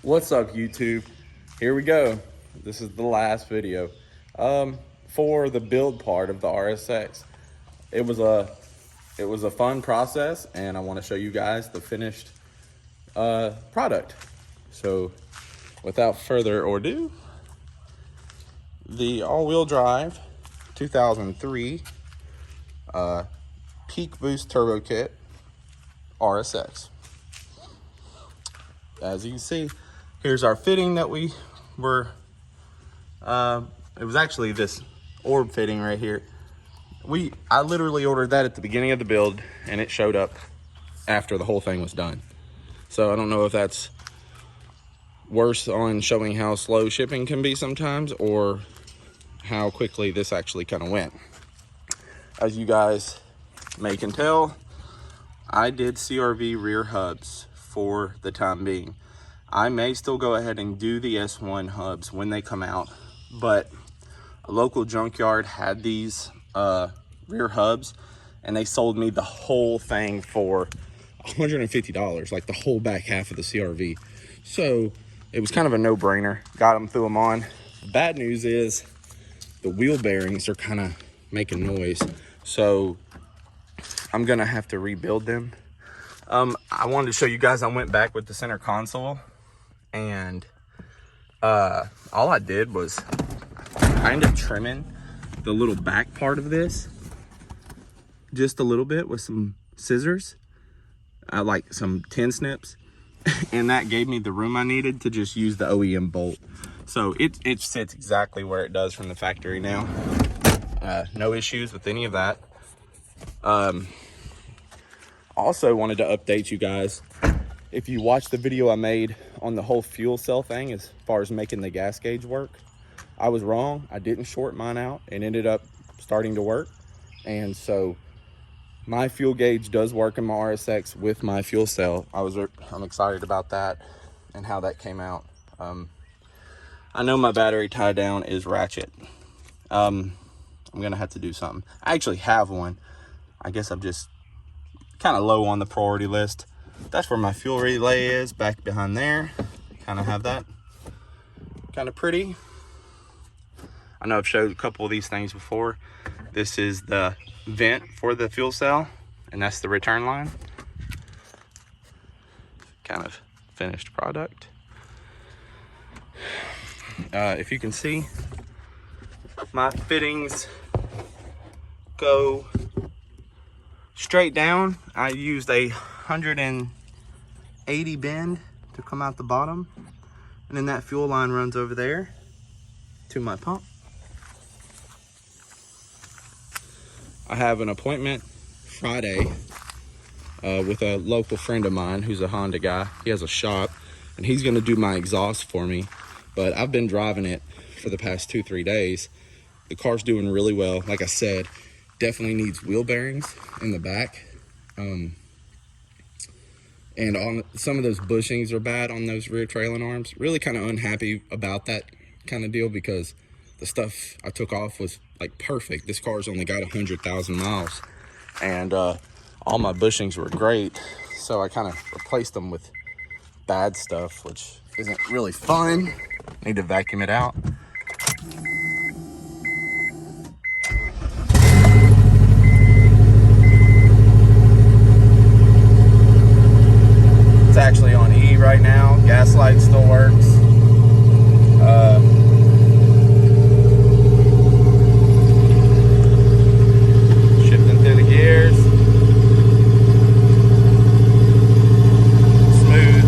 What's up, YouTube? Here we go. This is the last video for the build part of the RSX. It was a fun process, and I want to show you guys the finished product. So without further ado, the all-wheel drive 2003 Peak Boost Turbo Kit RSX. As you can see, here's our fitting that we were, it was actually this orb fitting right here. I literally ordered that at the beginning of the build, and it showed up after the whole thing was done. So I don't know if that's worse on showing how slow shipping can be sometimes, or how quickly this actually kind of went. As you guys may can tell, I did CRV rear hubs for the time being. I may still go ahead and do the S1 hubs when they come out, but a local junkyard had these rear hubs, and they sold me the whole thing for $150, like the whole back half of the CRV. So it was kind of a no-brainer. Got them, threw them on. The bad news is the wheel bearings are kind of making noise, so I'm gonna have to rebuild them. I wanted to show you guys, I went back with the center console, and all I did was kind of trimming the little back part of this just a little bit with some scissors, like some tin snips, and that gave me the room I needed to just use the OEM bolt. So it sits exactly where it does from the factory now. No issues with any of that. Also wanted to update you guys. If you watched the video I made on the whole fuel cell thing as far as making the gas gauge work, I was wrong. I didn't short mine out. It ended up starting to work. And so my fuel gauge does work in my RSX with my fuel cell. I'm excited about that and how that came out. I know my battery tie down is ratchet. I'm gonna have to do something. I actually have one. I guess I'm just kind of low on the priority list. That's where my fuel relay is, back behind there. Kind of have that kind of pretty. I know I've showed a couple of these things before. This is the vent for the fuel cell, and that's the return line. Kind of finished product. If you can see, my fittings go straight down. I used a 180 bend to come out the bottom, and then that fuel line runs over there to my pump. I have an appointment Friday with a local friend of mine who's a Honda guy. He has a shop, and he's gonna do my exhaust for me, but I've been driving it for the past 2-3 days. The car's doing really well. Like I said, definitely needs wheel bearings in the back. And on some of those bushings are bad on those rear trailing arms. Really kind of unhappy about that kind of deal, because the stuff I took off was like perfect. This car's only got 100,000 miles, and all my bushings were great. So I kind of replaced them with bad stuff, which isn't really fun. Need to vacuum it out. It's actually on E right now. Gas light still works. Shifting through the gears. Smooth.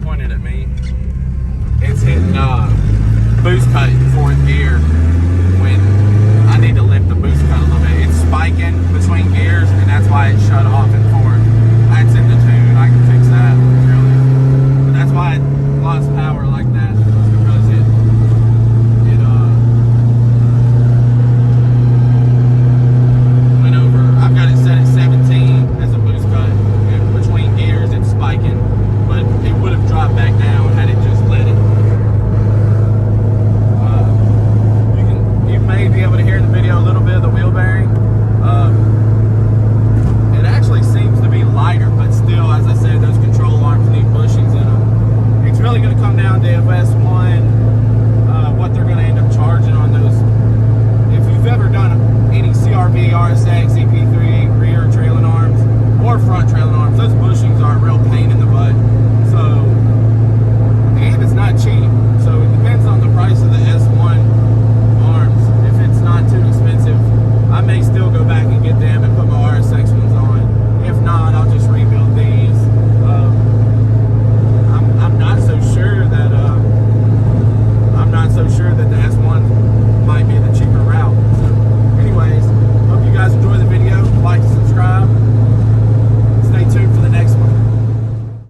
pointed at me. It's hitting boost cut in fourth gear when I need to lift the boost cut a little bit. It's spiking between gears, and that's why it shut off.